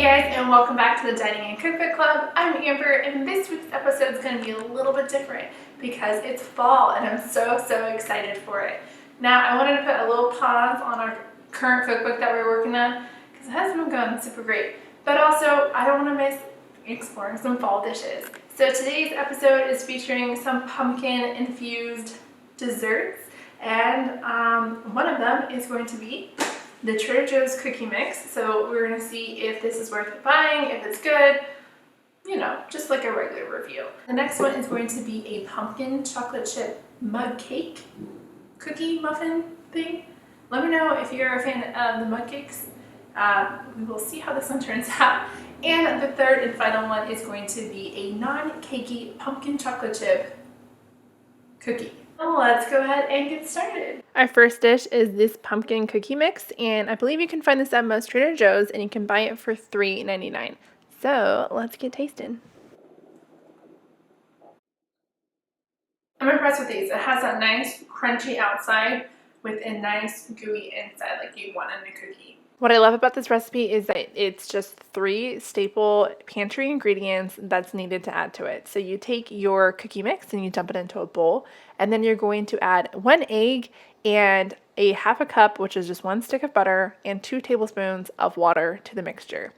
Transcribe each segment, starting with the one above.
guys, and welcome back to the Dining and Cookbook Club. I'm Amber, and this week's episode is going to be a little bit different because it's fall and I'm so excited for it. Now, I wanted to put a little pause on our current cookbook that we're working on because it hasn't been going super great, but also I don't want to miss exploring some fall dishes. So today's episode is featuring some pumpkin infused desserts, and one of them is going to be the Trader Joe's cookie mix. So we're going to see if this is worth buying, if it's good, you know, just like a regular review. The next one is going to be a pumpkin chocolate chip mug cake cookie muffin thing. Let me know if you're a fan of the mug cakes. We will see how this one turns out. And the third and final one is going to be a non-cakey pumpkin chocolate chip cookie. Let's go ahead and get started. Our first dish is this pumpkin cookie mix, and I believe you can find this at most Trader Joe's, and you can buy it for $3.99. So let's get tasting. I'm impressed with these. It has that nice crunchy outside with a nice gooey inside like you want in a cookie. What I love about this recipe is that it's just 3 staple pantry ingredients that's needed to add to it. So you take your cookie mix and you dump it into a bowl, and then you're going to add 1 egg and a half a cup, which is just 1 stick of butter, and 2 tablespoons of water to the mixture.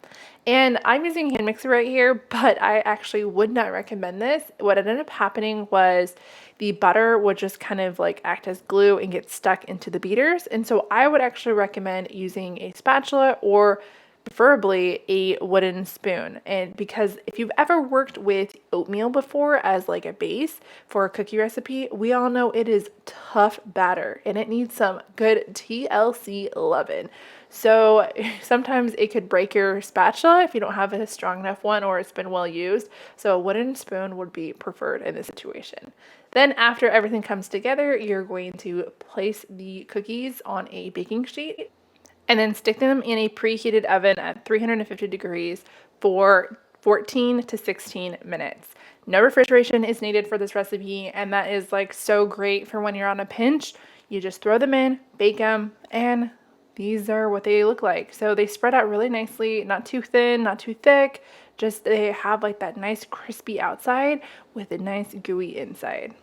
And I'm using a hand mixer right here, but I actually would not recommend this. What ended up happening was the butter would just kind of like act as glue and get stuck into the beaters. And so I would actually recommend using a spatula or preferably a wooden spoon. And because if you've ever worked with oatmeal before as like a base for a cookie recipe, we all know it is tough batter and it needs some good TLC loving. So sometimes it could break your spatula if you don't have a strong enough one or it's been well used. So a wooden spoon would be preferred in this situation. Then after everything comes together, you're going to place the cookies on a baking sheet and then stick them in a preheated oven at 350 degrees for 14 to 16 minutes. No refrigeration is needed for this recipe, and that is like so great for when you're on a pinch. You just throw them in, bake them, and these are what they look like. So they spread out really nicely, not too thin, not too thick. Just they have like that nice crispy outside with a nice gooey inside.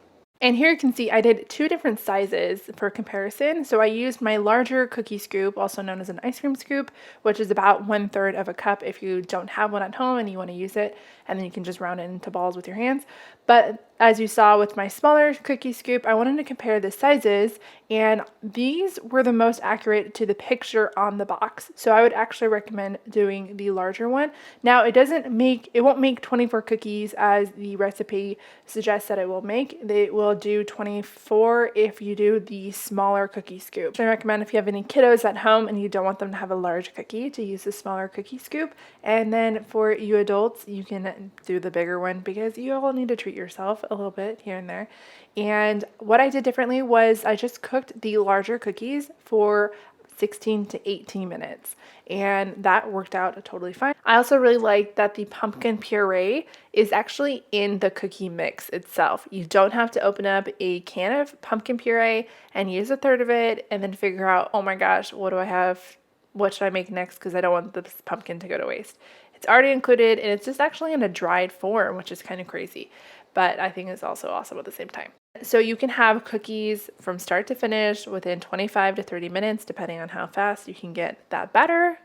And here you can see I did 2 different sizes for comparison. So I used my larger cookie scoop, also known as an ice cream scoop, which is about 1/3 of a cup if you don't have one at home and you want to use it, and then you can just round it into balls with your hands. But as you saw with my smaller cookie scoop, I wanted to compare the sizes, and these were the most accurate to the picture on the box. So I would actually recommend doing the larger one. Now it won't make 24 cookies as the recipe suggests that it will make. It will do 24 if you do the smaller cookie scoop. I recommend if you have any kiddos at home and you don't want them to have a large cookie, to use the smaller cookie scoop. And then for you adults, you can do the bigger one because you all need to treat yourself a little bit here and there. And what I did differently was I just cooked the larger cookies for 16 to 18 minutes, and that worked out totally fine. I also really like that the pumpkin puree is actually in the cookie mix itself. You don't have to open up a can of pumpkin puree and use 1/3 of it and then figure out, oh my gosh, what do I have? What should I make next? Because I don't want this pumpkin to go to waste. It's already included, and it's just actually in a dried form, which is kind of crazy, but I think it's also awesome at the same time. So you can have cookies from start to finish within 25 to 30 minutes, depending on how fast you can get that batter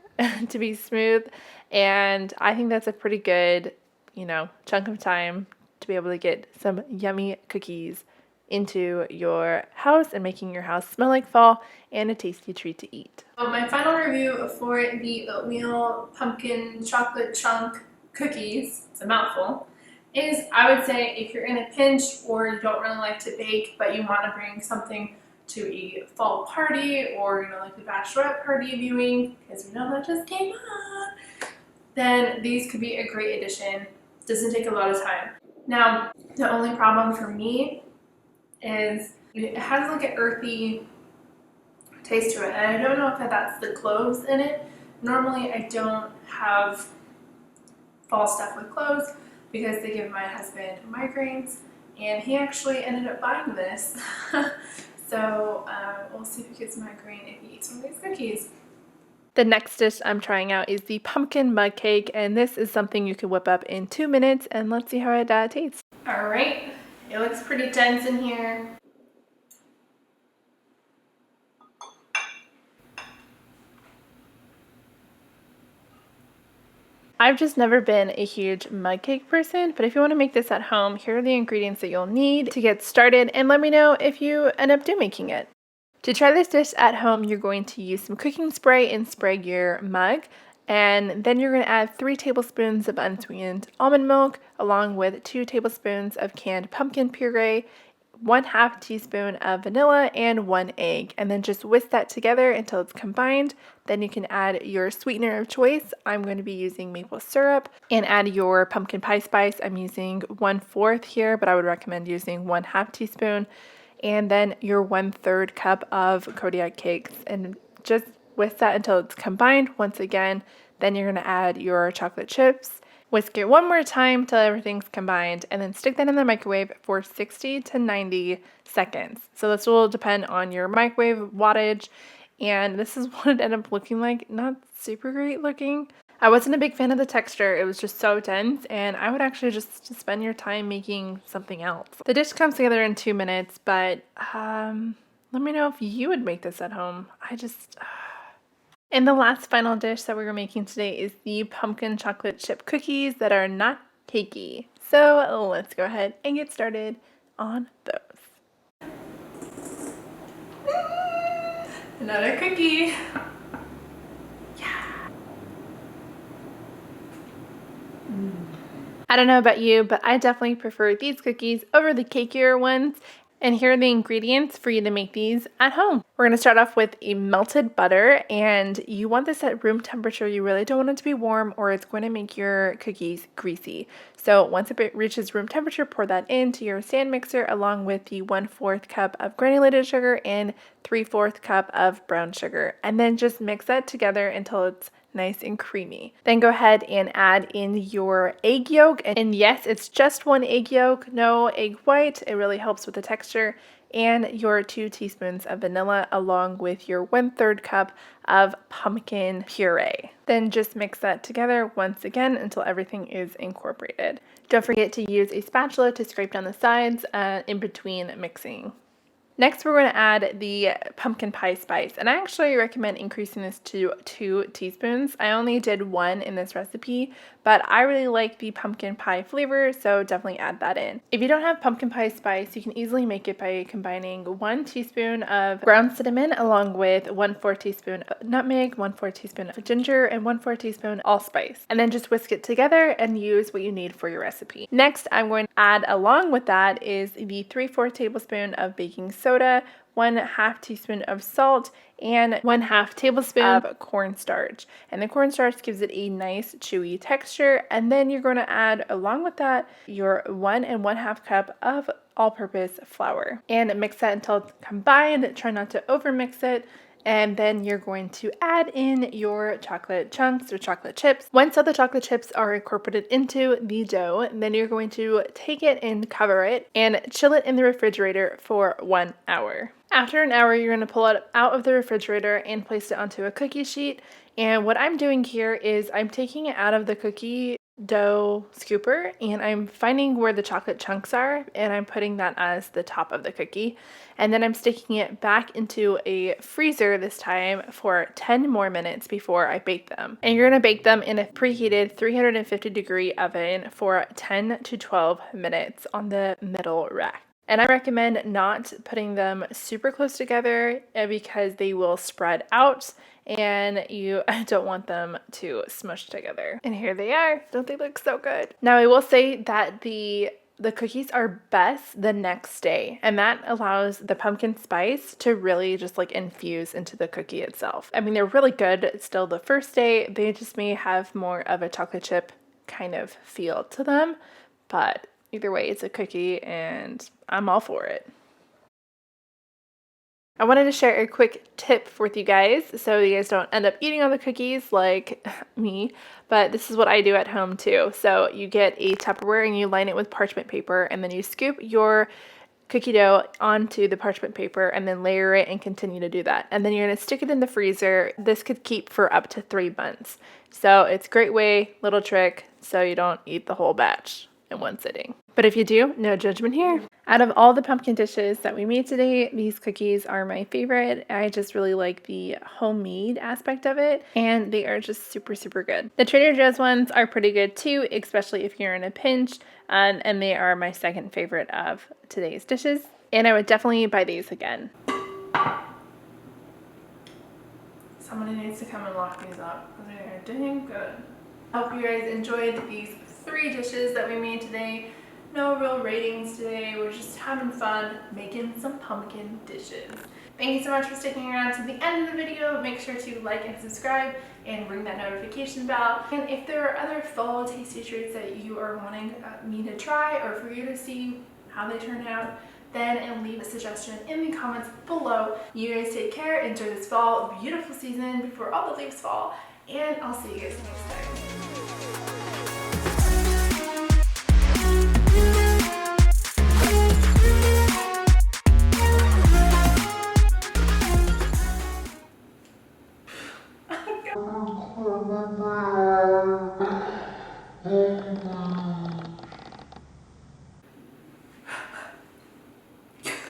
to be smooth. And I think that's a pretty good, chunk of time to be able to get some yummy cookies into your house and making your house smell like fall and a tasty treat to eat. My final review for the oatmeal pumpkin chocolate chunk cookies, it's a mouthful, is I would say if you're in a pinch or you don't really like to bake but you want to bring something to a fall party or like a bachelorette party viewing, because we know that just came on, then these could be a great addition. Doesn't take a lot of time. Now the only problem for me is it has like an earthy taste to it, and I don't know if that's the cloves in it. Normally I don't have fall stuff with cloves because they give my husband migraines, and he actually ended up buying this. So we'll see if he gets a migraine if he eats one of these cookies. The next dish I'm trying out is the pumpkin mug cake, and this is something you can whip up in 2 minutes, and let's see how it tastes. All right, it looks pretty dense in here. I've just never been a huge mug cake person, but if you want to make this at home, here are the ingredients that you'll need to get started, and let me know if you end up making it. To try this dish at home, you're going to use some cooking spray and spray your mug, and then you're going to add 3 tablespoons of unsweetened almond milk, along with 2 tablespoons of canned pumpkin puree, 1/2 teaspoon of vanilla, and 1 egg, and then just whisk that together until it's combined. Then you can add your sweetener of choice. I'm going to be using maple syrup, and add your pumpkin pie spice. I'm using 1/4 here, but I would recommend using 1/2 teaspoon, and then your 1/3 cup of Kodiak cakes, and just whisk that until it's combined once again. Then you're going to add your chocolate chips. Whisk it one more time till everything's combined, and then stick that in the microwave for 60 to 90 seconds. So this will depend on your microwave wattage, and this is what it ended up looking like. Not super great looking. I wasn't a big fan of the texture. It was just so dense, and I would actually just spend your time making something else. The dish comes together in 2 minutes, but let me know if you would make this at home. And the last final dish that we're making today is the pumpkin chocolate chip cookies that are not cakey. So let's go ahead and get started on those. Another cookie. Yeah. I don't know about you, but I definitely prefer these cookies over the cakier ones. And here are the ingredients for you to make these at home. We're going to start off with a melted butter, and you want this at room temperature. You really don't want it to be warm, or it's going to make your cookies greasy. So once it reaches room temperature, pour that into your stand mixer along with the 1/4 cup of granulated sugar and 3/4 cup of brown sugar. And then just mix that together until it's nice and creamy. Then go ahead and add in your egg yolk, and yes, it's just 1 egg yolk, no egg white. It really helps with the texture. And your 2 teaspoons of vanilla along with your 1/3 cup of pumpkin puree. Then just mix that together once again until everything is incorporated. Don't forget to use a spatula to scrape down the sides in between mixing. Next, we're going to add the pumpkin pie spice, and I actually recommend increasing this to 2 teaspoons. I only did 1 in this recipe, but I really like the pumpkin pie flavor, so definitely add that in. If you don't have pumpkin pie spice, you can easily make it by combining 1 teaspoon of ground cinnamon along with 1/4 teaspoon of nutmeg, 1/4 teaspoon of ginger, and 1/4 teaspoon allspice. And then just whisk it together and use what you need for your recipe. Next, I'm going to add along with that is the 3/4 tablespoon of baking soda, 1/2 teaspoon of salt, and 1/2 tablespoon of cornstarch. And the cornstarch gives it a nice chewy texture. And then you're going to add along with that your 1 1/2 cup of all-purpose flour, and mix that until it's combined. Try not to overmix it. And then you're going to add in your chocolate chunks or chocolate chips. Once all the chocolate chips are incorporated into the dough, then you're going to take it and cover it and chill it in the refrigerator for 1 hour. After an hour, you're going to pull it out of the refrigerator and place it onto a cookie sheet. And what I'm doing here is I'm taking it out of the cookie dough scooper, and I'm finding where the chocolate chunks are, and I'm putting that as the top of the cookie. And then I'm sticking it back into a freezer this time for 10 more minutes before I bake them. And you're going to bake them in a preheated 350-degree oven for 10 to 12 minutes on the middle rack. And I recommend not putting them super close together because they will spread out and you don't want them to smush together. And here they are. Don't they look so good? Now I will say that the cookies are best the next day, and that allows the pumpkin spice to really just like infuse into the cookie itself. I mean, they're really good still the first day. They just may have more of a chocolate chip kind of feel to them, but either way, it's a cookie and I'm all for it. I wanted to share a quick tip with you guys so you guys don't end up eating all the cookies like me, but this is what I do at home too. So you get a Tupperware and you line it with parchment paper, and then you scoop your cookie dough onto the parchment paper and then layer it and continue to do that. And then you're going to stick it in the freezer. This could keep for up to 3 months. So it's a great way, little trick, so you don't eat the whole batch in one sitting. But if you do, no judgment here. Out of all the pumpkin dishes that we made today, these cookies are my favorite. I just really like the homemade aspect of it, and they are just super, super good. The Trader Joe's ones are pretty good too, especially if you're in a pinch, and they are my second favorite of today's dishes, and I would definitely buy these again. Somebody needs to come and lock these up because they are doing good. I hope you guys enjoyed these 3 dishes that we made today. No real ratings today. We're just having fun making some pumpkin dishes. Thank you so much for sticking around to the end of the video. Make sure to like and subscribe and ring that notification bell. And if there are other fall tasty treats that you are wanting me to try or for you to see how they turn out, then leave a suggestion in the comments below. You guys take care. Enjoy this fall, beautiful season before all the leaves fall. And I'll see you guys next time. Bye.